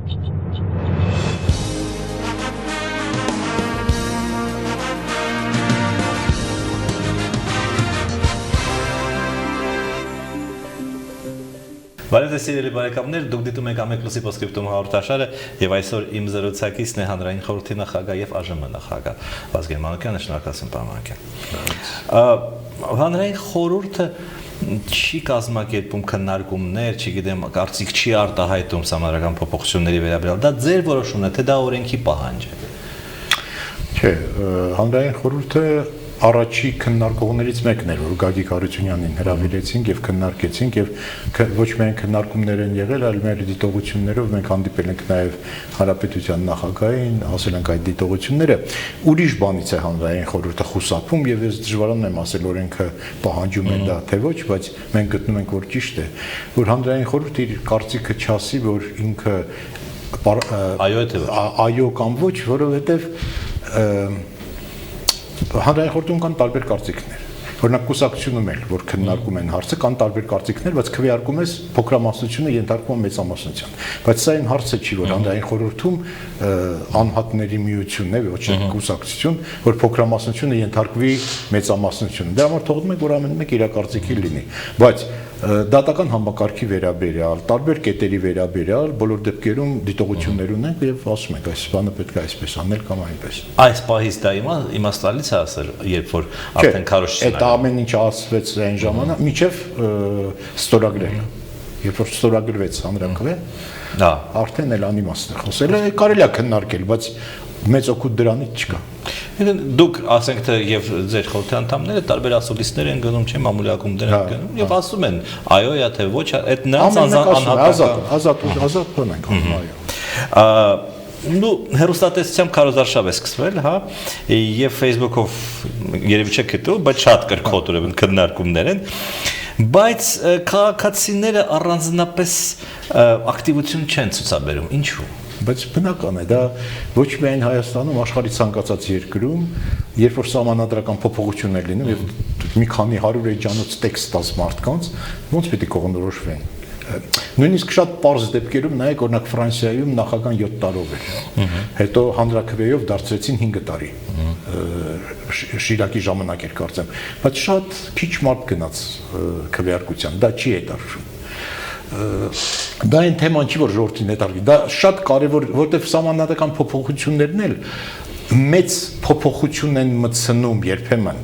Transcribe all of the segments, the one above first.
Բարև ձեզ սիրելի բարեկամներ, դուք դիտում եք Ամեկ Պլյուսի Պոստսկրիպտում հաղորդաշարը եւ այսօր իմ զրուցակիցն է հանրային խորհրդի նախագահ եւ ԱԺՄ նախագահ Վազգեն Մանուկյանը, շնորհակալություն պարոն Մանուկյան։ Հանրային խորհուրդը չի կազմակերպում քննարկումներ, չգիտեմ, կարծիք չի արտահայտում համարական փոփոխությունների վերաբերյալ։ Դա ձեր որոշումն է, թե դա օրենքի պահանջ է։ Չէ, հանրային խորհուրդը առաջի քննարկողներից մեկն էր, որ Գագիկ Հարությունյանին հրավիրեցինք եւ քննարկեցինք եւ ոչ միայն քննարկումներ են եղել, այլ մեր դիտողություններով մենք հանդիպել ենք նաեւ Հանրապետության նախագահին, ասել ենք այդ դիտողությունները ուրիշ բանից է հանրային խորհուրդը խուսափում եւ ես դժվարանում եմ ասել օրենքը պահանջում է դա թե ոչ, բայց մենք գտնում ենք որ ճիշտ է, որ հանրային խորհուրդը իր կարծիքը չասի, որ ինքը այո կամ ոչ, որովհետեւ հանրային խորհրդում կան տարբեր կարծիքներ։ Օրինակ կուսակցությունում էլ, որ քննարկում են հարցը, կան տարբեր կարծիքներ, բայց քվեարկում ես փոքրամասնությունը ենթարկվում է մեծամասնության։ Բայց սա այն հարցը չի, որ հանրային խորհրդում անհատների միությունն է, ոչ թե կուսակցություն, որ փոքրամասնությունը ենթարկվի մեծամասնությունը։ Դրա համար թողնում ենք, որ ամեն մեկ իր կարծիքի լինի։ Բայց դատական համակարգի վերաբերյալ, տարբեր կետերի վերաբերյալ բոլոր դեպքերում դիտողություններ ունենք եւ ասում ենք, այս բանը պետք է այսպես անել կամ այնպես։ Այս պահից դա իմաստալից է ասել, երբ որ արդեն քարոշչին այդ ամեն ինչ ասվեց այն ժամանակ, միջև ստորագրել։ Երբ որ ստորագրվեց հանրակրվե, արդեն էլ անիմաստ է խոսել, կարելի է քննարկել, բայց մեծ օգուտ դրանից չկա։ Դուք ասենք թե եւ ձեր խորհրդի անդամները տարբեր ասուլիսներ են գնում, չէ՞, մամուլակումներ են գնում եւ ասում են այո, या թե ոչ, այդ նրանց ազատ բան են կողմ, այո։ Ну, հերոստատեսությամբ քարոզարշավ է սկսվել, հա, եւ Facebook-ով երևի չեք հետո, բայց շատ կրկոտ ուրեմն քննարկումներ են, բայց քաղաքացիները առանձնապես ակտիվություն չեն ցուցաբերում, ինչու՞։ Բայց բնական է, դա ոչ միայն Հայաստանում, աշխարհի ցանկացած երկրում, երբ որ սահմանադրական փոփոխություններ լինում եւ մի քանի 100 էջանոց տեքստ տաս մարդկանց, ոնց պետք է կողմնորոշվեն։ Նույնիսկ շատ པարզ դեպքերում նայեք, օրինակ Ֆրանսիայում նախագահան 7 տարով էր։ Հետո հանրաքվեով դարձրեցին 5 տարի։ Շիրակի ժամանակ էր կարծեմ, բայց շատ քիչ մարդ գնաց քվեարկության, դա չի հետարժում։ Դա այն թեման չի, որ ժողովրդին հետարգի, դա շատ կարևոր, որտեղ սահմանադրական փոփոխություններն էլ մեծ փոփոխություն են մտցնում երբեմն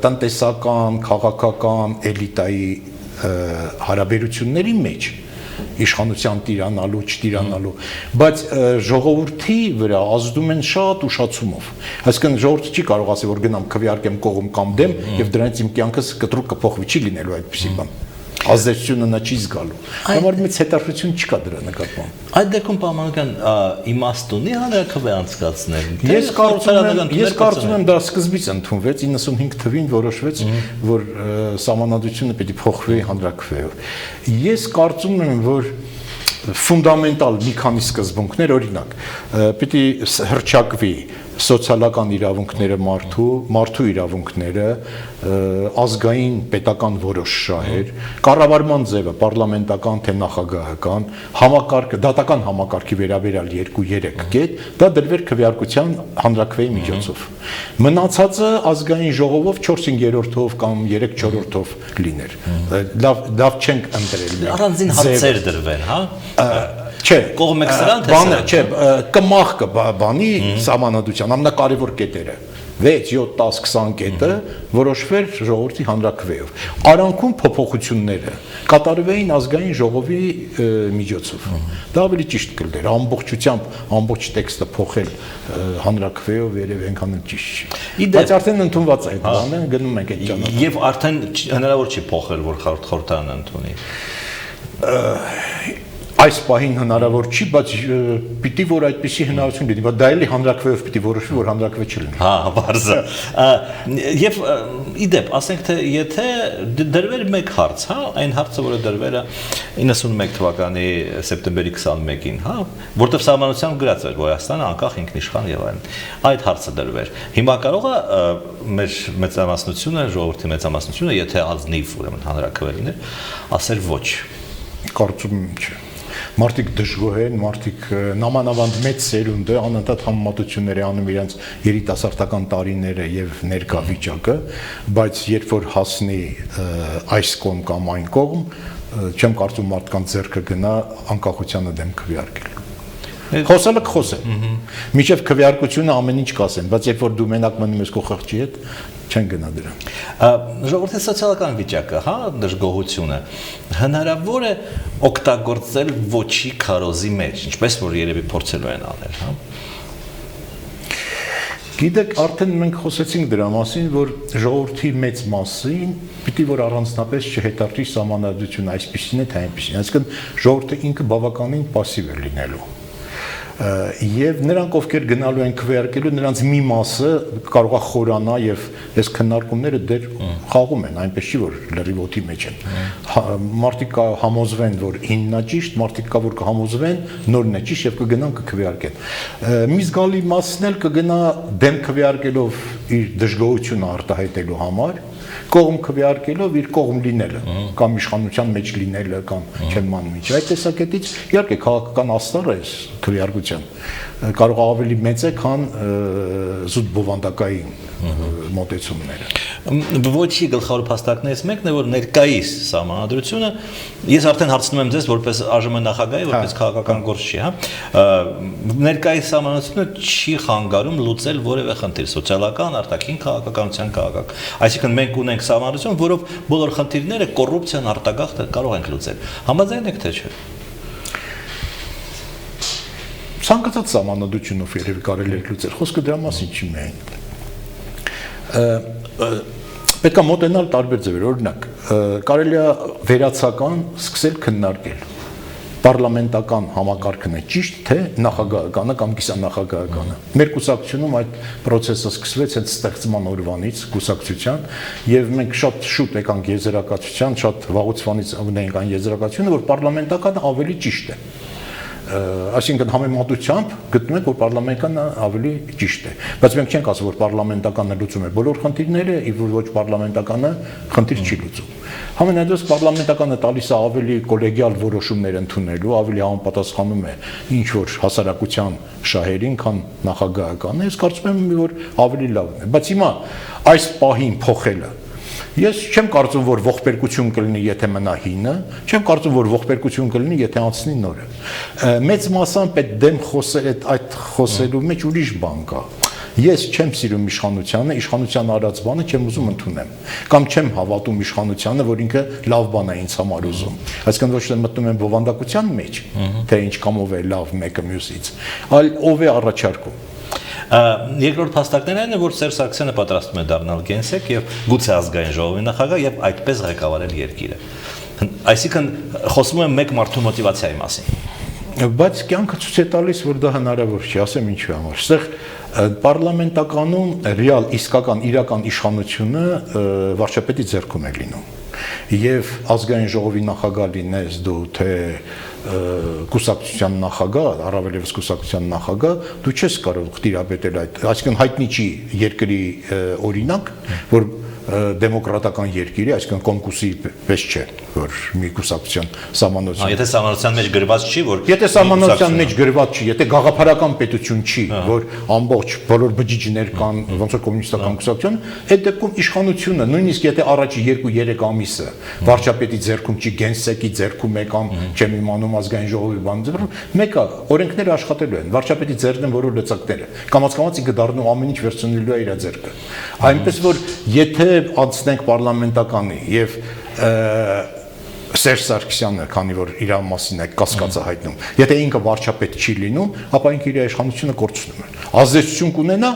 տնտեսական, քաղաքական, էլիտայի հարաբերությունների մեջ, իշխանության տիրանալու, չտիրանալու, բայց ժողովրդի վրա ազդում են շատ ուշացումով։ Այսինքն ժողովուրդը չի կարող ասել, որ գնամ քվեարկեմ կողմ կամ դեմ եւ դրանից իմ կյանքս կտրուկ կփոխվի, չի լինելու այդպիսի բան։ Ազդեցությունը նա չի զգալու։ Համար մեծ հետաքրքրություն չկա դրա նկատմամբ։ Այդ դեպքում պարոն իմաստ ունի հանրաքվե անցկացնել։ Ես կարծում եմ դա սկզբից ընդունվեց 95 թվին որոշվեց, որ սահմանադրությունը պետք է փոխվի հանրաքվեով։ Ես կարծում եմ, որ ֆունդամենտալ մի քանի սկզբունքներ, օրինակ, պետք է հռչակվի սոցիալական իրավունքները մարդու իրավունքները, ազգային պետական որոշ շահեր, կառավարման ձևը պարլամենտական թե նախագահական, համակարգը, դատական համակարգի վերաբերյալ 2-3 կետ, դա դրվեր քվեարկության հանրաքվեի միջոցով։ Մնացածը ազգային ժողովով 4/5-ով կամ 3/4-ով լիներ։ Լավ չենք ընտրել։ Առանձին հարցեր դրվեն, հա։ Չէ, կողմ եք սրան թե բանը, չէ, կմախ կբանի սահմանադրության ամենակարևոր կետերը 6, 7, 10, 20 կետը որոշվեր ժողովրդի հանրաքվեով։ Արանքում փոփոխությունները կատարվեին ազգային ժողովի միջոցով։ Դա ավելի ճիշտ կլներ, ամբողջությամբ ամբողջ տեքստը փոխել հանրաքվեով երևի այնքան ճիշտ չի։ Բայց արդեն ընդունված է այդ բանը, գնում ենք այդ ճանապարհով։ Եվ արդեն հնարավոր չի փոխել, որ խորհրդարանը ընդունի։ Այս պահին հնարավոր չի, բայց պիտի որ այդպիսի հնարավորություն լինի, բայց դա էլի հանրաքվեով պիտի որոշվի, որ հանրաքվե չլինի։ Հա, բարձր։ Եվ իդեպ, ասենք թե եթե դրվեր մեկ հարց, հա, այն հարցը, որը դրվել է 91 թվականի սեպտեմբերի 21-ին, հա, որտեղ սահմանությամբ գրած էր, որ Հայաստանը անկախ ինքնիշխան եւ այլն։ Այդ հարցը դրվեր։ Հիմա կարող է մեր մեծամասնությունը, ժողովրդի մեծամասնությունը, եթե ազնիվ ուրեմն հանրաքվե լիներ, ասեր ոչ։ Կարծում եմ չէ։ մարդիկ դժգոհ են, մարդիկ նամանավանդ մեծ սերունդը անընդհատ համեմատություններ է անում իրենց երիտասարդական տարիները եւ ներկա վիճակը, բայց երբ որ հասնի այս կողմ կամ այն կողմ, չեմ կարծում մարդկանց ձեռքը գնա անկախությանը դեմ քվեարկել։ Խոսելը կխոսեն։ Միջև քվեարկությունը ամեն ինչ կասեն, բայց երբ որ դու մենակ մնում ես քո խղճի հետ, չեն գնա դրան։ Ժողովրդի սոցիալական վիճակը, հա, դժգոհությունը հնարավոր է օգտագործել ոչի քարոզի մեջ, ինչպես որ երևի փորձելու են անել, հա։ Գիտեք, արդեն մենք խոսեցինք դրա մասին, որ ժողովրդի մեծ մասին պիտի որ առանձնապես չհետարժի սահմանադրությունը այսպիսին է, թե այնպիսին։ Այսինքն ժողովուրդը ինքը բավականին пассив է լինելու։ Եվ նրանք ովքեր գնալու են քվեարկելու, նրանց մի մասը կարող է խորանա եւ այս քննարկումները դեռ խաղում են, այնպես չի որ լրիվ օդի մեջ են։ Մարդիկ համոզվեն, որ իննն է ճիշտ, մարդիկ կա որ կհամոզվեն, նորն է ճիշտ եւ կգնան կքվեարկեն։ Մի զգալի մասն էլ կգնա դեմ քվեարկելով իր դժգոհությունը արտահայտելու համար, կողմ քվեարկելով իր կողմ լինելը կամ իշխանության մեջ լինելը կամ չեմ մանում ինչ այդ տեսակետից իհարկե քաղաքական աստառը է քվեարկության կարող ավելի մեծ է քան զուտ բովանդակային մոտեցումները Ոչի գլխավոր փաստարկներից մեկն է որ ներկայիս սահմանադրությունը ես արդեն հարցնում եմ ձեզ որպես ԱԺՄ նախագահի որպես քաղաքական գործչի հա ներկայիս սահմանադրությունը չի խանգարում լուծել որևէ խնդիր սոցիալական արտաքին քաղաքականության քաղաքական այսինքն մենք ունենք սահմանադրություն որով բոլոր խնդիրները կոռուպցիան արտագաղթը կարող ենք լուծել համաձայն եք թե չէ Ցանկացած սահմանադրությունով երևի կարելի է լուծել խոսքը դրա մասին չի միայն պետք է մոտենալ տարբեր ձևեր օրինակ կարելի է վերացական սկսել քննարկել պարլամենտական համակարգն է ճիշտ թե նախագահականը կամ կիսանախագահականը մեր կուսակցությունում այդ process-ը սկսվեց հենց ստեղծման օրվանից կուսակցության եւ մենք շատ շուտ եկանք եզրակացության շատ վաղուց ունենք այն եզրակացությունը որ պարլամենտականը ավելի ճիշտ է Այսինքն համեմատությամբ գտնում ենք որ պարլամենտականը ավելի ճիշտ է բայց մենք չենք ասում որ պարլամենտականը լուծում է բոլոր խնդիրները եւ որ ոչ պարլամենտականը խնդիր չի լուծում Համենայնդեպս պարլամենտականը տալիս է ավելի կոլեգիալ որոշումներ ընդունելու ավելի համապատասխանում է ինչ որ հասարակության շահերին քան նախագահականը ես կարծում եմ որ ավելի լավն է բայց հիմա այս պահին փոխելը Ես չեմ կարծում որ ողբերգություն կլինի եթե մնա հինը, չեմ կարծում որ ողբերգություն կլինի եթե անցնի նորը։ Մեծ մասամբ դեմ խոսել այդ խոսելու մեջ ուրիշ բան կա։ Ես չեմ սիրում իշխանությանը, իշխանության արած բանը չեմ ուզում ընդունեմ։ Կամ չեմ հավատում իշխանությանը, որ ինքը լավ բան է ինձ համար ուզում։ Այսինքն ոչ թե մտնում եմ բովանդակության մեջ, թե ինչ կամով է լավ մեկը մյուսից, այլ ով է առաջարկում։ Երկրորդ փաստարկներն են որ Սերժ Սարգսյանը պատրաստվում է դառնալ գենսեք եւ գուցե ազգային ժողովի նախագահ եւ այդպես ղեկավարել երկիրը։ Այսինքն խոսում եմ մեկ մարդու մոտիվացիայի մասին։ Բայց կյանքը ցույց է տալիս որ դա հնարավոր չի, ասեմ ինչու համար։ Այստեղ պարլամենտականում ռեալ իսկական իրական իշխանությունը վարչապետի ձեռքում է լինում։ Եվ ազգային ժողովի նախագահ լինես դու թե կուսակցության նախագահ, առավելևս կուսակցության նախագահ, դու չես կարող տիրապետել այդ, այսինքն հայտնի չի երկրի օրինակ, որ դեմոկրատական երկիրի, այսինքն կոնկուրսի պես չէ, որ մի կուսակցության սահմանադրություն։ Եթե սահմանադրության մեջ գրված չի, որ Եթե սահմանադրության մեջ գրված չի, եթե գաղափարական պետություն չի, որ ամբողջ բոլոր բջիջներ կան, ոնց որ կոմունիստական կուսակցություն, այդ դեպքում իշխանությունը, նույնիսկ եթե առաջի 2-3 ամիսը վարչապետի ձեռքում չի, գենսեկի ձեռքում է կամ չեմ իմանում ազգային ժողովի բան ձեռքում, մեկը օրենքները աշխատելու են, վարչապետի ձեռքն են որոշ լծակները։ Կամաց-կամաց ինքը դառնում ամեն ինչ վերցնելու է իր ձեռքը։ Այնպես որ եթե անցնենք պարլամենտականի եւ Սերժ Սարգսյանը, քանի որ իր մասին է կասկածահայտնում, եթե ինքը վարչապետ չի լինում, ապա ինքը իր իշխանությունը կորցնում է։ Ազդեցություն կունենա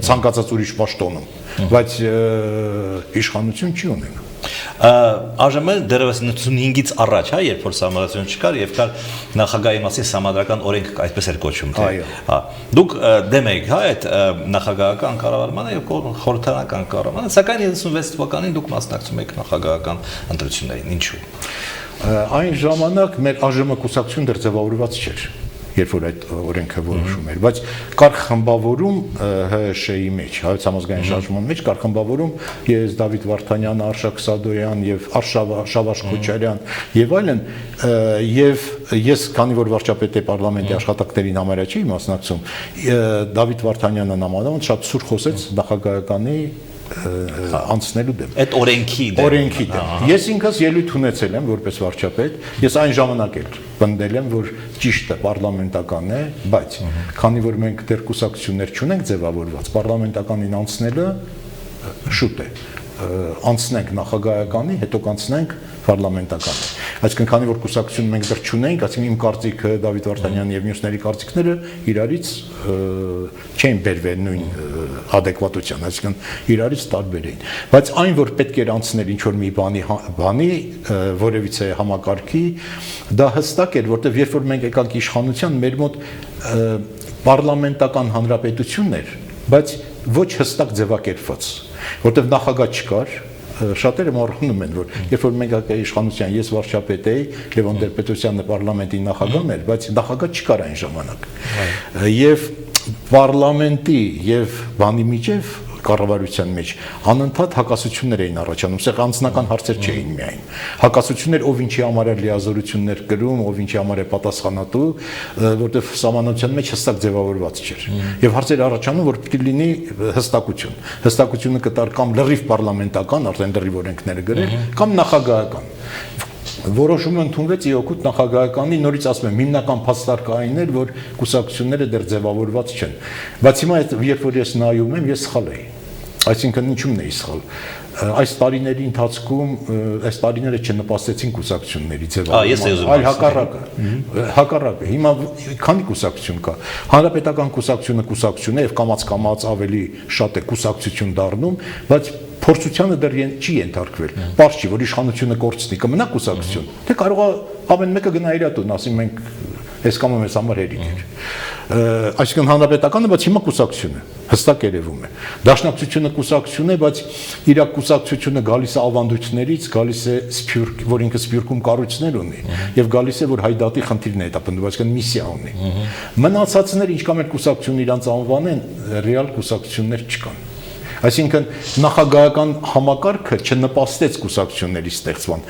ցանկացած ուրիշ պաշտոնում, բայց իշխանություն չի ունենա։ ԱԺՄ դեռևս 95-ից առաջ, հա, երբ որ սահմանադրություն չկար եւ կար նախագահի մասին սահմանադրական օրենք, այսպես էր կոչվում, թե հա դուք դեմ եք, հա, այդ նախագահական կառավարմանը եւ խորհրդարանական կառավարմանը, սակայն 96 թվականին դուք մասնակցում եք նախագահական ընտրություններին, ինչու։ Այն ժամանակ մեր ԱԺՄ կուսակցություն դեռ ձևավորված չէր։ երբ որ այդ օրենքը որոշում էր, բայց կար խմբավորում ՀՇ-ի մեջ, Հայոց համազգային շարժման մեջ կար խմբավորում ես Դավիթ Վարդանյան, Արշակ Սադոյան եւ Շավարժ Քոչարյան եւ այլն, եւ ես քանի որ վարչապետի պարլամենտի աշխատակներին համարյա չի մասնակցում, Դավիթ Վարդանյանը նամանավանդ շատ սուր խոսեց նախագահականի անցնելու դեմ։ Այդ օրենքի դեմ։ Ես ինքս ելույթ ունեցել եմ որպես վարչապետ, ես այն ժամանակ էլ պնդել եմ, որ ճիշտը պարլամենտական է, բայց քանի որ մենք դեռ կուսակցություններ չունենք ձևավորված, պարլամենտականին անցնելը շուտ է։ Անցնենք նախագահականի, հետո կանցնենք պարլամենտականի։ Այսինքն քանի որ կուսակցություն մենք դեռ չունենք, այսինքն իմ կարծիքը Դավիթ Վարդանյանի եւ մյուսների կարծիքները իրարից չեն բերվել նույն adekvatության, այսինքն իրարից տարբեր էին։ Բայց այն որ պետք էր անցնել ինչ որ մի բանի որևիցե համակարգի, դա հստակ էր, որտեղ երբ որ մենք եկանք իշխանության, մեր մոտ պարլամենտական հանրապետություն էր, բայց ոչ հստակ ձևակերպված, որտեղ նախագահ չկար, շատերը մոռանում են, որ երբ որ մենք իշխանության ես վարչապետ էի, Լևոն Տեր-Պետրոսյանը պարլամենտի նախագահն էր, բայց նախագահ չկար այն ժամանակ։ Եվ պարլամենտի եւ բանի միջև կառավարության մեջ անընդհատ հակասություններ էին առաջանում, սեղ անձնական հարցեր չէին միայն։ Հակասություններ ով ինչի համար է լիազորություններ կրում, ով ինչի համար է պատասխանատու, որտեղ սահմանության մեջ հստակ ձևավորված չէր։ Եվ հարցեր առաջանում, որ պիտի լինի հստակություն։ Հստակությունը կտար կամ լրիվ պարլամենտական, արդեն լրիվ օրենքները գրել, կամ նախագահական։ Որոշումը ընդունվեց իօգուտ նախագահականի, նորից ասում եմ, հիմնական փաստարկային էր, որ կուսակցությունները դեռ ձևավորված չեն։ Բայց հիմա երբ որ ես նայում եմ, ես սխալ էի։ Այսինքն ինչու՞մն էի սխալ։ Այս տարիների ընթացքում այս տարիները չնպաստեցին կուսակցությունների ձևավորմանը, այլ հակառակը։ Հիմա քանի կուսակցություն կա։ Հանրապետական կուսակցությունը եւ կամաց ավելի շատ է կուսակցություն դառնում, բայց փորձությանը դեռ չի ենթարկվել։ Պարզ չի, որ իշխանությունը կորցնի, կմնա կուսակցություն։ Թե կարող է ամեն մեկը գնա իր տուն, ասի մենք այս կամը մեզ համար հերիք էր։ Այսինքն հանրապետականը, բայց հիմա կուսակցություն է, հստակ երևում է։ Դաշնակցությունը կուսակցություն է, բայց իր կուսակցությունը գալիս է ավանդույթներից, գալիս է սփյուռք, որ ինքը սփյուռքում կառույցներ ունի, եւ գալիս է որ հայդատի խնդիրն է հետապնդում, այսինքն միսիա ունի։ Մնացածները ինչքան էլ կուսակցություն իրանց անվանեն, ռեալ կուսակցություններ չկան։ Այսինքն նախագահական համակարգը չնպաստեց կուսակցությունների ստեղծման։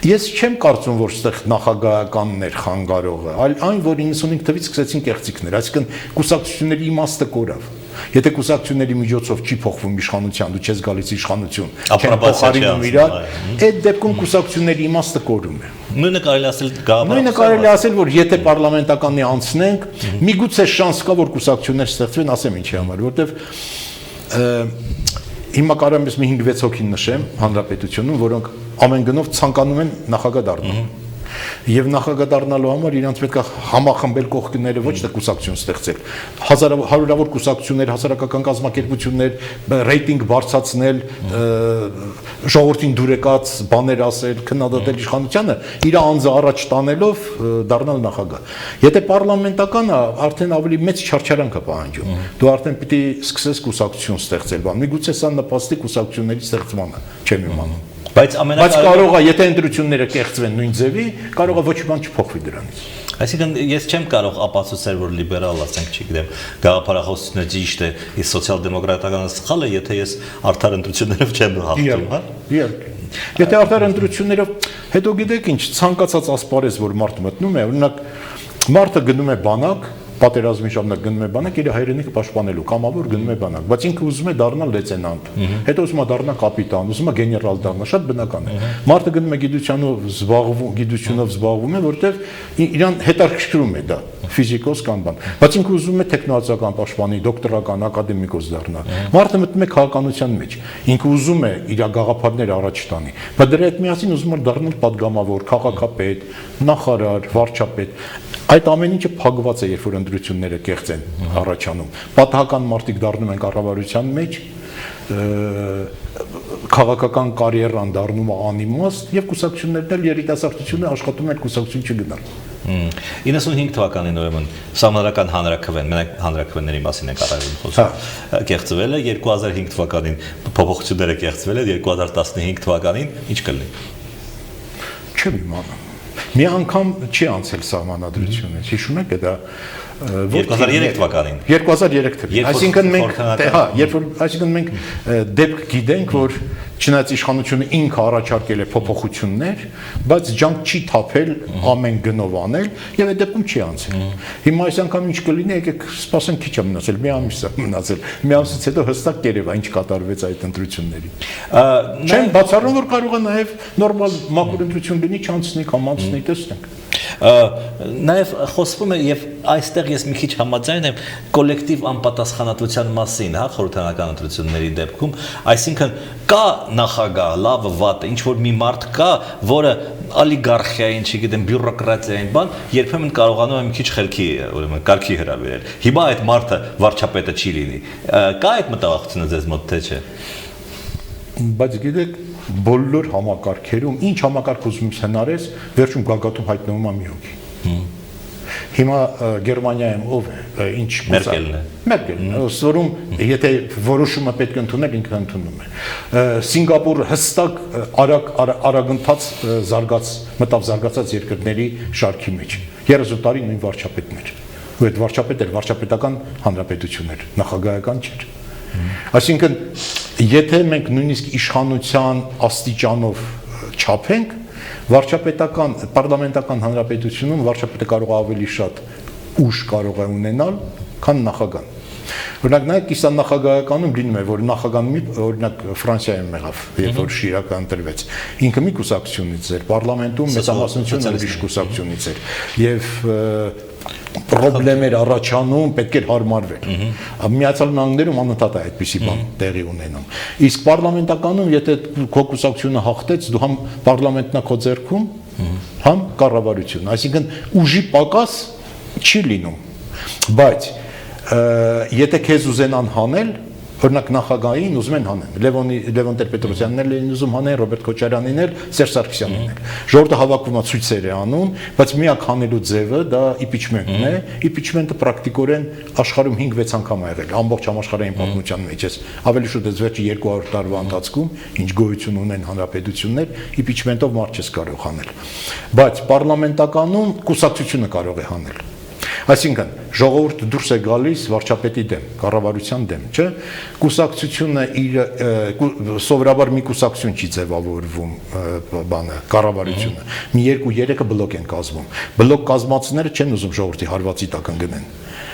Ես չեմ կարծում, որ այստեղ նախագահականն էր խանգարողը, այլ այն, որ 95 թվականից սկսեցին կեղծիքներ, այսինքն կուսակցությունների իմաստը կորավ։ Եթե կուսակցությունների միջոցով չի փոխվում իշխանության, դու չես գալիս իշխանություն, չեն փոխարինում իրար, այդ դեպքում կուսակցությունների իմաստը կորում է։ Նույնը կարելի ասել, որ եթե պարլամենտականի անցնենք, միգուցե շանս կա, որ կուսակցություններ ստեղծվեն, ասեմ ինչի համար, որտեվ հիմա կարող եմ մի 5-6 հոգի նշեմ հանրապետությունում, որոնք ամեն գնով ցանկանում են նախագահ դառնալ։ Եվ նախագահ դառնալու համար իրանց պետք է համախմբել կողքները, ոչ թե կուսակցություն ստեղծել։ Հարյուրավոր կուսակցություններ, հասարակական կազմակերպություններ, ռեյտինգ բարձրացնել, ժողովրդին դուրեկած բաներ ասել, քննադատել իշխանությանը, իր անձը առաջ տանելով դառնալ նախագահ։ Եթե պարլամենտականը արդեն ավելի մեծ չարչարանք է պահանջում, դու արդեն պիտի սկսես կուսակցություն ստեղծել, բան։ Միգուցե սա նպաստի կուսակցությունների ստեղծմանը, չեմ իմանում։ Բայց կարող է, եթե ընտրությունները կեղծվեն նույն ձևի, կարող է ոչ մի բան չփոխվի դրանից։ Այսինքն ես չեմ կարող ապացուցել, որ լիբերալ, ասենք, չգիտեմ, գաղափարախոսությունը ճիշտ է, իսկ սոցիալ-դեմոկրատականը սխալ է, եթե ես արդար ընտրություններով չեմ հաղթում, հա։ Եթե արդար ընտրություններով, հետո գիտեք ինչ, ցանկացած ասպարեզ, որ մարդ մտնում է, օրինակ մարդը գնում է բանակ, պատերազմի ժամանակ գնում է բանակ, իր հայրենիքը պաշտպանելու, կամավոր գնում է բանակ, բայց ինքը ուզում է դառնալ լեյտենանտ, հետո ուզում է դառնալ կապիտան, ուզում է գեներալ դառնալ, շատ բնական է։ Մարդը գնում է գիտությունով զբաղվում է, որտեղ իրան հետաքրքրում է դա, ֆիզիկոս կամ բան, բայց ինքը ուզում է տեխնոլոգիական պաշտպանի, դոկտորական, ակադեմիկոս դառնալ։ Մարդը մտնում է քաղաքականության մեջ, ինքը ուզում է իր գաղափարները առաջ տանի, բայց դրա հետ միասին ուզում է դառնալ падգամավոր, քաղաքապետ, նախարար, վարչապետ։ Այդ ամեն ինչը փակված է, երբ որ ընտրությունները կեղծ են առաջանում։ Պատահական մարդիկ դառնում են կառավարության մեջ, քաղաքական կարիերան դառնում է անիմաստ եւ կուսակցություններն էլ երիտասարդությունը աշխատում են կուսակցություն չգնալ։ 95 թվականին ուրեմն Սահմանադրական հանրաքվեն, մենակ հանրաքվեների մասին ենք առավել խոսում, կեղծվել է 2005 թվականին փոփոխությունները կեղծվել է 2015 թվականին, ինչ կլինի։ Չեմ իմանում։ Մի անգամ չի անցել սահմանադրությունը, հիշում եք դա 2003 թվականին 2003 թվականին, այսինքն մենք դեպք գիտենք, որ չնայած իշխանությունը ինքը առաջարկել է փոփոխություններ, բայց ջանք չի թափել ամեն գնով անել եւ այդ դեպքում չի անցել։ Հիմա այս անգամ ինչ կլինի, եկեք սպասենք, քիչ է մնացել, մի ամիս է մնացել։ Մի ամսից հետո հստակ կերևա ինչ կատարվեց այդ ընտրություններին։ Չեմ բացառում, որ կարող է նաեւ նորմալ մաքուր ընտրություն լինի, չանցնի կամ անցնի, տեսնենք։ Նաև խոսվում է եւ այստեղ ես մի քիչ համաձայն եմ կոլեկտիվ անպատասխանատվության մասին, հա, խորհրդարանական ընտրությունների դեպքում, այսինքն կա նախագահ, լավը, վատը, ինչ որ մի մարդ կա, որը օլիգարխիային, չգիտեմ, բյուրոկրատիային բան, երբեմն կարողանում է մի քիչ խելքի, ուրեմն, կարգի հրավիրել։ Հիմա այդ մարդը վարչապետը չի լինի։ Կա այդ մտավախությունը ձեզ մոտ, թե չէ։ Բայց գիտեք, բոլոր համակարգերում ինչ համակարգ ուզում ես հնարես, վերջում գագաթում հայտնվում է մի հոգի։ Հիմա Գերմանիայում ով է, ինչ Մերկելն է։ Մերկելն, որում եթե որոշումը պետք է ընդունել, ինքը ընդունում է։ Սինգապուրը հստակ արագընթաց մտավ զարգացած երկրների շարքի մեջ։ 30 տարի նույն վարչապետն էր։ Ու այդ վարչապետը վարչապետական հանրապետություն էր, նախագահական չէր։ Այսինքն, եթե մենք նույնիսկ իշխանության աստիճանով չափենք, վարչապետական, պարլամենտական հանրապետությունում վարչապետը կարող է ավելի շատ ուժ կարող է ունենալ, քան նախագահան։ Օրինակ, նայեք կիսանախագահականում լինում է, որ նախագահը, օրինակ Ֆրանսիայում եղավ, երբ որ Շիրակը ընտրվեց, ինքը մի կուսակցությունից էր, պարլամենտում մեծամասնությունը ուրիշ կուսակցությունից էր, եւ պրոբլեմեր առաջանում, պետք էր հարմարվել։ Միացյալ Նահանգներում անընդհատ է այդպիսի բան տեղի ունենում։ Իսկ պարլամենտականում, եթե քո կուսակցությունը հաղթեց, դու համ պարլամենտն է քո ձեռքում, համ կառավարությունը, այսինքն ուժի պակաս չի լինում։ Բայց եթե քեզ ուզենան հանել, օրինակ նախագահային ուզում են հանեն, Լևոն Տեր-Պետրոսյանն էլ ուզում հանեն, Ռոբերտ Քոչարյանին էլ, Սերժ Սարգսյանին էլ։ Ժողովուրդը հավաքվում է ցույցեր է անում, բայց միակ հանելու ձևը դա իմպիչմենտն է։ Իմպիչմենտը պրակտիկորեն աշխարհում 5-6 անգամ ա եղել, ամբողջ համաշխարհային պատմության մեջ է։ Ավելի շուտ է վերջի 200 տարվա ընթացքում, ինչ գոյություն ունեն հանրապետություններ, իմպիչմենտով մարդ չես կարող հանել։ Բայց պարլամենտականում կուսակցությունը կարող է հանել։ Այսինքն ժողովուրդը դուրս է գալիս վարչապետի դեմ, կառավարության դեմ, չէ՞։ Կուսակցությունը սովորաբար մի կուսակցություն չի ձևավորվում բանը, կառավարությունը։ Մի 2-3-ը բլոկ են կազմում։ Բլոկ կազմածները չեն ուզում ժողովրդի հարվածի տակ ընկնեն։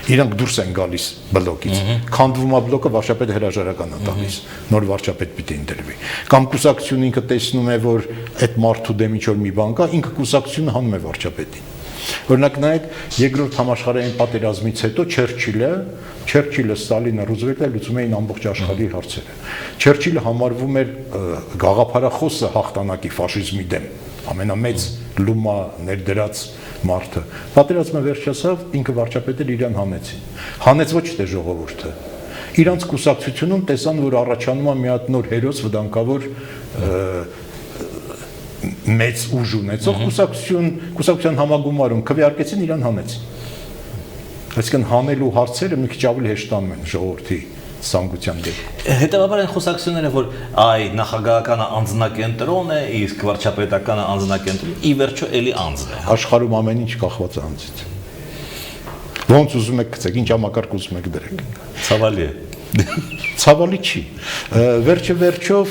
Իրանք դուրս են գալիս բլոկից։ Քանդվում է բլոկը, վարչապետը հրաժարական է տալիս։ Նոր վարչապետ պիտի ընտրվի։ Կամ կուսակցությունը ինքը տեսնում է, որ այդ մարդու դեմ ինչ-որ մի բան կա, ինքը կուսակցությունը հանում է վարչապետին։ Օրինակ նայեք, երկրորդ համաշխարհային պատերազմից հետո Չերչիլը, Ստալինը, Ռուզվելտը լուծում էին ամբողջ աշխարհի հարցերը։ Չերչիլը համարվում էր գաղափարախոսը հաղթանակի ֆաշիզմի դեմ, ամենամեծ լումա ներդրած մարդը։ Պատերազմը վերջացավ, ինքը վարչապետել իրան հանեցին։ Հանեց ոչ թե ժողովուրդը։ Իրանց կուսակցությունում տեսան, որ առաջանում է մի հատ նոր հերոս վտանգավոր մեծ ուժ ունեցող կուսակցության համագումարում քվեարկեցին, իրան հանեցին։ Այսինքն հանելու հարցերը մի քիչ ավելի հեշտանում են ժողովրդի ցանկության դեպ։ Հետևաբար այն խոսակցությունները, որ այ նախագահականը անձնակենտրոն է, իսկ վարչապետականը անձնակենտրոն, ի վերջո էլի անձն է։ Աշխարհում ամեն ինչ կախված է անձից։ Ոնց ուզում եք գցեք, ինչ համակարգ ուզում եք դրեք։ Ցավալի է։ Ցավալի չի։ Վերջով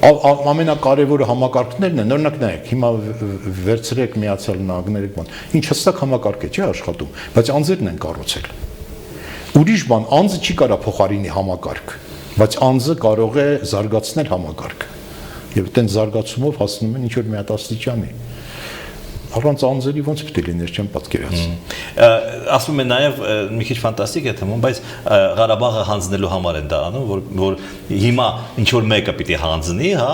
ամենակարևորը համակարգներն են, օրինակ նայեք, հիմա վերցրեք Միացյալ Նահանգների բան, ինչ հստակ համակարգ է, չէ՞ աշխատում, բայց անձերն են կառուցել։ Ուրիշ բան, անձը չի կարող փոխարինի համակարգ, բայց անձը կարող է զարգացնել համակարգը։ Եվ այդտենց զարգացումով հասնում են ինչ-որ մի հատ աստիճանի։ Առանց անձերի ոնց պետք է լիներ, չեմ պատկերացնում։ Ասում են նաև մի քիչ ֆանտաստիկ է թվում, բայց Ղարաբաղը հանձնելու համար են դա անում, որ հիմա ինչ որ մեկը պիտի հանձնի, հա,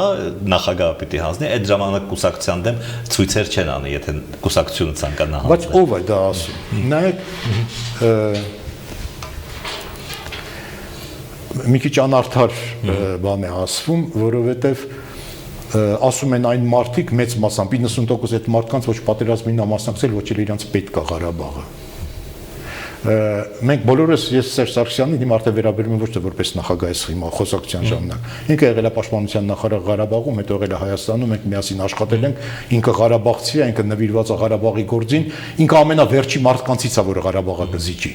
նախագահը պիտի հանձնի, այդ ժամանակ կուսակցության դեմ ցույցեր չեն անի, եթե կուսակցությունը ցանկանա հանձնել։ Բայց ով է դա ասում։ Նայեք, մի քիչ անարդար բան է ասվում, որովհետև ասում են այն մարդիկ մեծ մասամբ 90% այդ մարդկանց ոչ պատերազմին մասնակցել, ոչ էլ իրանց պետք է Ղարաբաղը։ մենք բոլորս ես Սերժ Սարգսյանին հիմա արդեն վերաբերում եմ ոչ թե որպես նախագահ այս հիմա խոսակցության ժամանակ։ Ինքը եղել է պաշտպանության նախարար Ղարաբաղում, հետո եղել է Հայաստանում, մենք միասին աշխատել ենք, ինքը Ղարաբաղցի է, ինքը նվիրված է Ղարաբաղի գործին, ինքը ամենավերջի մարդկանցից է, որը Ղարաբաղը կզիջի։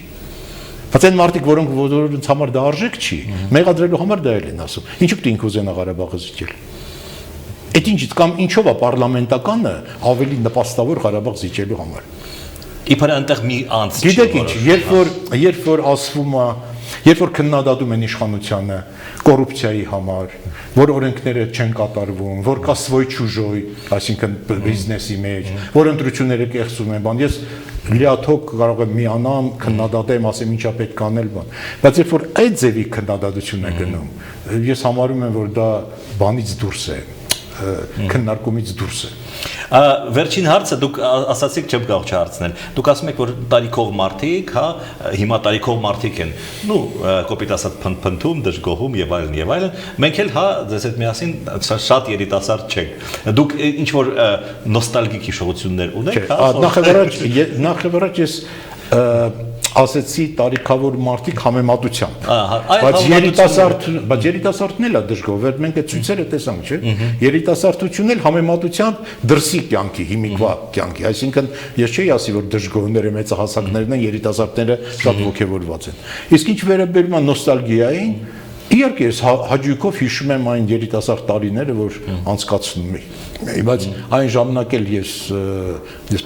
Բայց այն մարդիկ, որոնց համար դա արժեք չի, մեղադրելու համար դա էլ են ասում։ Ինչու՞ պետք է ինքը ուզենա Ղարաբաղը զիջել։ Այդ ինչից կամ ինչով է պարլամենտականը ավելի նպաստավոր Ղարաբաղ զիջելու համար։ Իբր այնտեղ մի անց չի։ Գիտեք ինչ, երբ որ ասվում է, երբ որ քննադատում են իշխանությանը կոռուպցիայի համար, որ օրենքները չեն կատարվում, որ կա свой чужой, այսինքն բիզնեսի մեջ, որ ընտրությունները կեղծում են, բան, ես լիաթոք կարող եմ միանամ, քննադատեմ, ասեմ ինչա պետք անել, բան։ Բայց երբ որ այդ ձևի քննադատություն է գնում, ես համարում եմ, որ դա բանից դուրս է, քննարկումից դուրս է։ Վերջին հարցը դուք ասացիք չեմ կարող չհարցնել։ Դուք ասում եք որ տարիքով մարդիկ, հա, հիմա տարիքով մարդիկ են, նու կոպիտ ասած փնթում, դժգոհում եւ այլն եւ այլն։ Մենք էլ հա ձեզ հետ միասին շատ երիտասարդ չենք։ Դուք ինչ որ նոստալգիկ հիշողություններ ունեք, հա։ Նախ ես ասեցի տարիքավոր մարդիկ համեմատությամբ։ Բայց երիտասարդն էլ է դժգոհ, մենք այդ ցույցերը տեսանք, չէ՞։ Երիտասարդությունն էլ համեմատությամբ դրսի կյանքի, հիմիկվա կյանքի, այսինքն ես չէի ասի, որ դժգոհները մեծահասակներն են, երիտասարդները շատ ոգևորված են։ Իսկ ինչ վերաբերում է նոստալգիային, իհարկե ես հաճույքով հիշում եմ այն երիտասարդ տարիները, որ անցկացնում էի։ Բայց այն ժամանակ էլ ես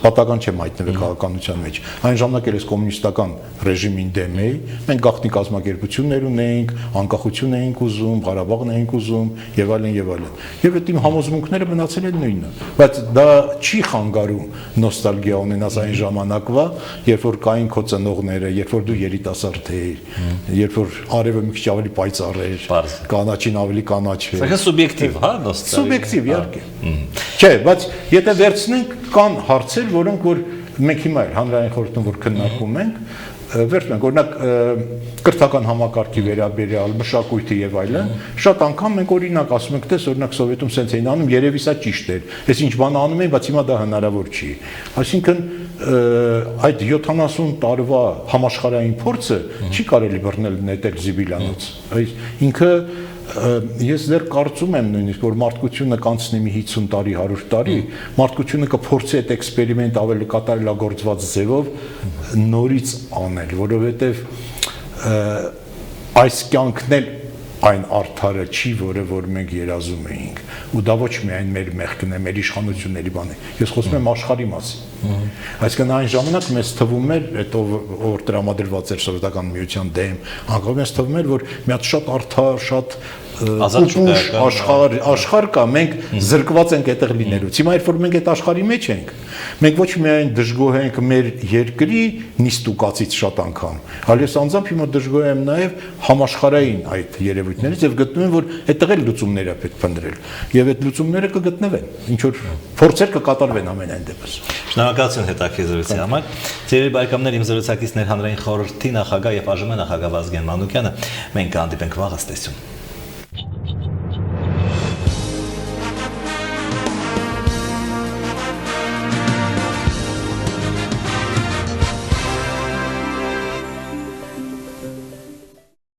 պատական չեմ հայտնվել քաղաքականության մեջ։ Այն ժամանակ էլ ես կոմունիստական ռեժիմին դեմ էի։ Մենք գաղտնի կազմակերպություններ ունեինք, անկախություն էինք ուզում, Ղարաբաղն էինք ուզում եւ այլն եւ այլն։ Եվ այդ իմ համոզմունքները մնացել են նույնը։ Բայց դա չի խանգարում նոստալգիա ունենալ այն ժամանակվա, երբ որ կային քո ծնողները, երբ որ դու երիտասարդ էիր, երբ որ արևը մի քիչ ավելի պայծառ էր, կանաչին ավելի կանաչ էր։ Սա սուբյեկտիվ, հա, նոստալգիա։ Սուբյեկտիվ, իհարկե։ Չէ, բայց եթե վերցնենք կան հարցեր, որոնք որ մենք հիմա էլ հանրային խորհրդում որ քննարկում ենք, վերցնենք օրինակ կրթական համակարգի վերաբերյալ, մշակույթի եւ այլն, շատ անգամ մենք օրինակ ասում ենք, տես օրինակ Սովետում սենց էին անում, երևի սա ճիշտ էր։ Ես ինչ բան անում էին, բայց հիմա դա հնարավոր չի։ Այսինքն այդ 70 տարվա համաշխարհային փորձը չի կարելի բռնել նետել Զիբիլյանոց։ Ինքը ես դեռ կարծում եմ նույնիսկ որ մարդկությունը կանցնի մի 50 տարի, 100 տարի, մարդկությունը կփորձի այդ էքսպերիմենտ ավելի կատարելագործված ձևով նորից անել, որովհետև այս կյանքն էլ այն արդարը չի, որը որ մենք երազում էինք, ու դա ոչ միայն մեր մեղքն է, մեր իշխանությունների բան է։ Ես խոսում եմ աշխարհի մասին։ Այսինքն այն ժամանակ մեզ թվում էր, այդ որ տրամադրված էր սովետական միության դեմ, անկամ մեզ թվում էր, որ մի հատ շատ արդար, շատ աշխարհ կա, մենք զրկված ենք այդտեղ լինելուց։ Հիմա երբ որ մենք այդ աշխարհի մեջ ենք, մենք ոչ միայն դժգոհ ենք մեր երկրի նիստուկացից շատ անգամ, այլ ես անձամբ հիմա դժգոհ եմ նաև համաշխարհային այդ երևույթներից եւ գտնում եմ, որ այդտեղ էլ լուծումներ է պետք փնտրել եւ այդ լուծումները կգտնվեն, ինչ որ փորձեր կկատարվեն ամենայն դեպս։ Շնորհակալություն հետաքրքրության համար։ Ձեր բարեկամներ, իմ զրուցակիցներ հանրային խորհրդի նախագահ եւ ԱԺՄ նախագահ Վազգեն Մանուկյանը, մենք կհանդիպենք վաղ, աստեցություն։